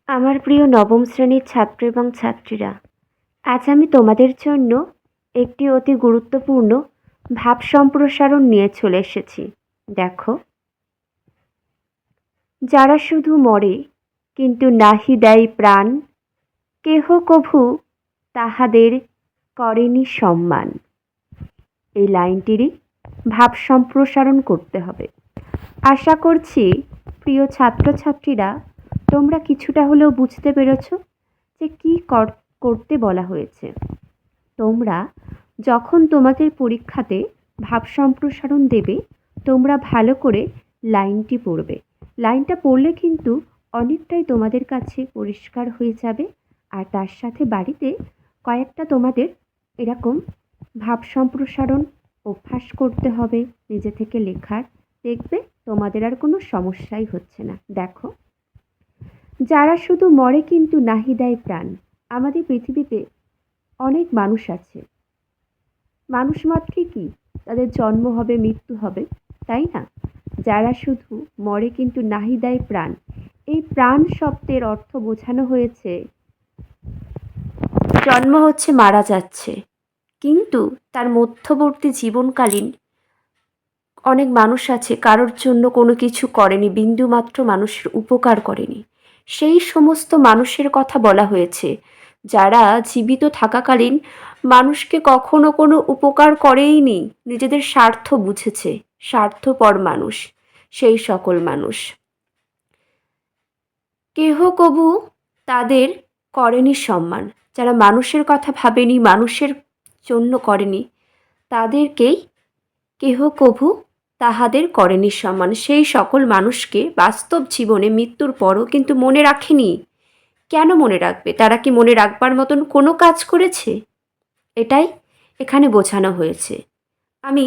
আমার প্রিয় নবম শ্রেণীর ছাত্র এবং ছাত্রীরা, আজ আমি তোমাদের জন্য একটি অতি গুরুত্বপূর্ণ ভাব সম্প্রসারণ নিয়ে চলে এসেছি। দেখো, যারা শুধু মরে কিন্তু নাহি দেয় প্রাণ, কেহ কভু তাহাদের করেনি সম্মান। এই লাইনটিরই ভাব সম্প্রসারণ করতে হবে। আশা করছি প্রিয় ছাত্রছাত্রীরা তোমরা কিছুটা হলেও বুঝতে পেরেছ যে কী করতে বলা হয়েছে। তোমরা যখন তোমাদের পরীক্ষাতে ভাব সম্প্রসারণ দেবে, তোমরা ভালো করে লাইনটি পড়বে। লাইনটা পড়লে কিন্তু অনেকটাই তোমাদের কাছে পরিষ্কার হয়ে যাবে। আর তার সাথে বাড়িতে কয়েকটা তোমাদের এরকম ভাব সম্প্রসারণ অভ্যাস করতে হবে নিজে থেকে লেখার। দেখবে তোমাদের আর কোনো সমস্যাই হচ্ছে না। দেখো, যারা শুধু মরে কিন্তু নাহি দেয় প্রাণ। আমাদের পৃথিবীতে অনেক মানুষ আছে। মানুষ মাত্রই কি তাদের জন্ম হবে, মৃত্যু হবে, তাই না? যারা শুধু মরে কিন্তু নাহি দেয় প্রাণ, এই প্রাণ শব্দের অর্থ বোঝানো হয়েছে জন্ম হচ্ছে, মারা যাচ্ছে, কিন্তু তার মধ্যবর্তী জীবনকালীন অনেক মানুষ আছে কারোর জন্য কোনো কিছু করেনি, বিন্দুমাত্র মানুষের উপকার করেনি। সেই সমস্ত মানুষের কথা বলা হয়েছে যারা জীবিত থাকাকালীন মানুষকে কখনো কোনো উপকার করেইনি, নিজেদের স্বার্থ বুঝেছে, স্বার্থপর মানুষ, সেই সকল মানুষ। কেহ কভু তাদের করেনি সম্মান। যারা মানুষের কথা ভাবেনি, মানুষের জন্য করেনি, তাদেরকেই কেহ কভু তাহাদের করেনি সম্মান। সেই সকল মানুষকে বাস্তব জীবনে মৃত্যুর পরও কিন্তু মনে রাখেনি। কেন মনে রাখবে? তারা কি মনে রাখবার মতন কোনো কাজ করেছে? এটাই এখানে বোঝানো হয়েছে। আমি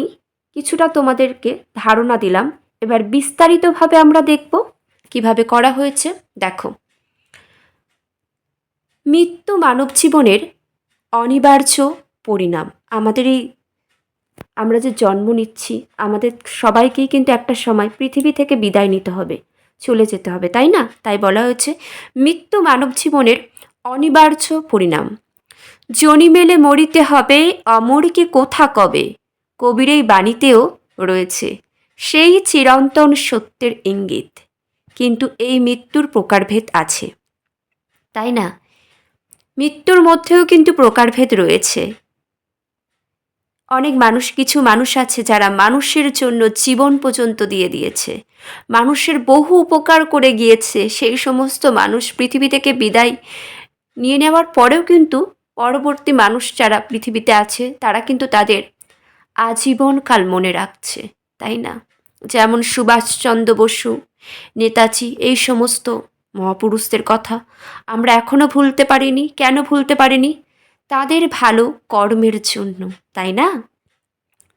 কিছুটা তোমাদেরকে ধারণা দিলাম, এবার বিস্তারিতভাবে আমরা দেখব কিভাবে করা হয়েছে। দেখো, মৃত্যু মানব জীবনের অনিবার্য পরিণাম। আমরা যে জন্ম নিচ্ছি, আমাদের সবাইকেই কিন্তু একটা সময় পৃথিবী থেকে বিদায় নিতে হবে, চলে যেতে হবে, তাই না? তাই বলা হয়েছে মৃত্যু মানব জীবনের অনিবার্য পরিণাম। জনি মেলে মরিতে হবে, অমর কি কোথা কবে। কবির এই বাণীতেও রয়েছে সেই চিরন্তন সত্যের ইঙ্গিত। কিন্তু এই মৃত্যুর প্রকারভেদ আছে, তাই না? মৃত্যুর মধ্যেও কিন্তু প্রকারভেদ রয়েছে। অনেক মানুষ, কিছু মানুষ আছে যারা মানুষের জন্য জীবন পর্যন্ত দিয়ে দিয়েছে, মানুষের বহু উপকার করে গিয়েছে। সেই সমস্ত মানুষ পৃথিবী থেকে বিদায় নিয়ে নেওয়ার পরেও কিন্তু পরবর্তী মানুষ যারা পৃথিবীতে আছে তারা কিন্তু তাদের আজীবনকাল মনে রাখছে, তাই না? যেমন সুভাষচন্দ্র বসু, নেতাজি, এই সমস্ত মহাপুরুষদের কথা আমরা এখনও ভুলতে পারিনি। কেন ভুলতে পারিনি? তাদের ভালো কর্মের জন্য, তাই না?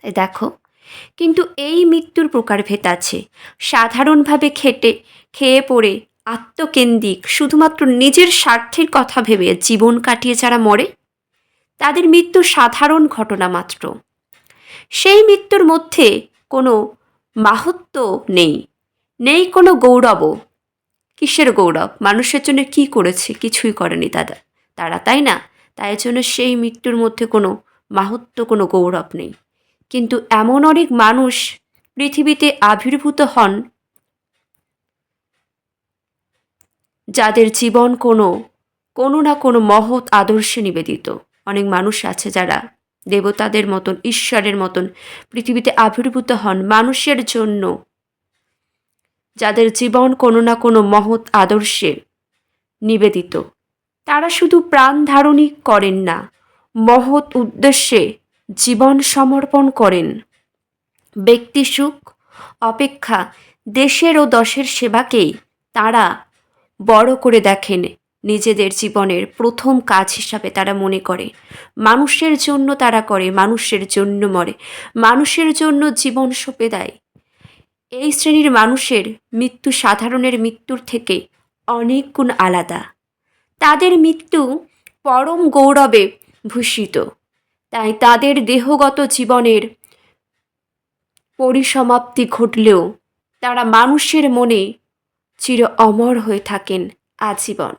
দেখো, কিন্তু এই মৃত্যুর প্রকারভেদ আছে। সাধারণভাবে খেয়ে পড়ে আত্মকেন্দ্রিক, শুধুমাত্র নিজের স্বার্থের কথা ভেবে জীবন কাটিয়ে যারা মরে, তাদের মৃত্যু সাধারণ ঘটনা মাত্র। সেই মৃত্যুর মধ্যে কোনো মাহাত্ম্য নেই, নেই কোনো গৌরবও। কিসের গৌরব? মানুষের জন্য কি করেছে? কিছুই করেনি তারা, তাই না? তাই জন্য সেই মৃত্যুর মধ্যে কোনো মাহাত্ম্য, কোনো গৌরব নেই। কিন্তু এমন অনেক মানুষ পৃথিবীতে আবির্ভূত হন যাদের জীবন কোনো না কোনো মহৎ আদর্শে নিবেদিত। অনেক মানুষ আছে যারা দেবতাদের মতন, ঈশ্বরের মতন পৃথিবীতে আবির্ভূত হন মানুষের জন্য, যাদের জীবন কোনো না কোনো মহৎ আদর্শে নিবেদিত। তারা শুধু প্রাণ ধারণই করেন না, মহৎ উদ্দেশ্যে জীবন সমর্পণ করেন। ব্যক্তি সুখ অপেক্ষা দেশের ও দশের সেবাকেই তারা বড় করে দেখেন। নিজেদের জীবনের প্রথম কাজ হিসাবে তারা মনে করে। মানুষের জন্য তারা করে, মানুষের জন্য মরে, মানুষের জন্য জীবন সঁপে দেয়। এই শ্রেণীর মানুষের মৃত্যু সাধারণের মৃত্যুর থেকে অনেক গুণ আলাদা। তাদের মৃত্যু পরম গৌরবে ভূষিত। তাই তাদের দেহগত জীবনের পরিসমাপ্তি ঘটলেও তারা মানুষের মনে চির অমর হয়ে থাকেন আজীবন।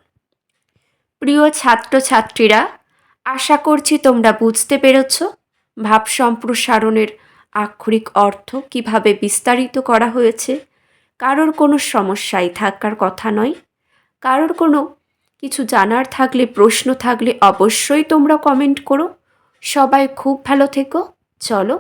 প্রিয় ছাত্রছাত্রীরা, আশা করছি তোমরা বুঝতে পেরেছ ভাব সম্প্রসারণের আক্ষরিক অর্থ কিভাবে বিস্তারিত করা হয়েছে। কারোর কোনো সমস্যাই থাকার কথা নয়। কারোর কোনো কিছু জানার থাকলে, প্রশ্ন থাকলে অবশ্যই তোমরা কমেন্ট করো। সবাই খুব ভালো থেকো। চলো